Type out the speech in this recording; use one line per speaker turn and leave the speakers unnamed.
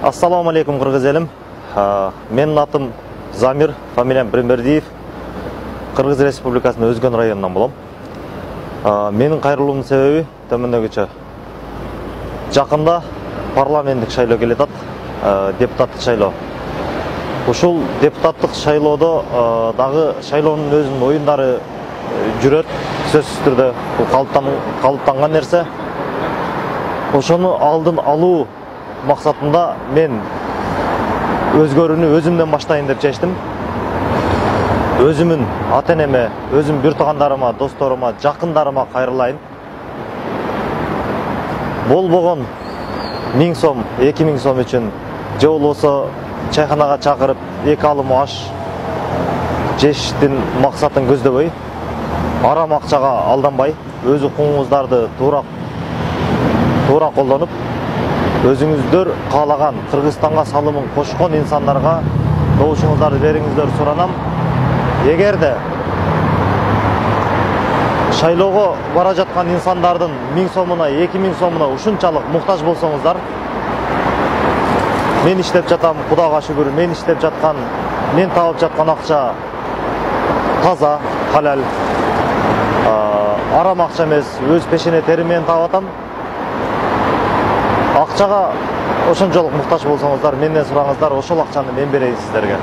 Ассаламу алейкум, кыргыз элим. Менин атым Замир, фамилиям Брембердиев. Кыргыз Республикасынын Өзгөн районунан болом. Менин кайрылуумдун себеби төмөндөгүчө. Жакында парламенттик шайлоо келет атат, депутаттык шайлоо. Ушул депутаттык шайлоодо дагы шайлоонун өзүнүн оюндары жүрөт, сөзсүз түрдө. Бул калыптанган нерсе. Ошону алдын алуу максатында мен өзгөрүүнү өзүмдөн баштайын деп чечтим. Өзүмүн ата-энеме, өзүм бир туугандарыма, досторума, жакындарыма кайрылайын. Болбогон 1000 сом, 2000 сом үчүн же болбосо чайханага чакырып 2 алым аш жештин максатын көздөбөй, арам акчага алданбай, өз укугуңуздарды туура колдонуп, өзүңүздөр каалаган Кыргызстанга салымын кошкон инсандарга добушуңуздарды бериңиздер суранам. Эгерде шайлоого бара жаткан инсандардын 1000 сомуна, 2000 сомуна ушунчалык муктаж болсоңуздар, мен иштеп жатам, Кудайга шүгүр, мен иштеп жаткан, мен табып жаткан акча таза, халал, арам акча эмес, өз пешене терим менен таап атам. Акчага ошончолук муктаж болсоңуздар, менден сураңыздар, ошол акчаны мен берейин сиздерге.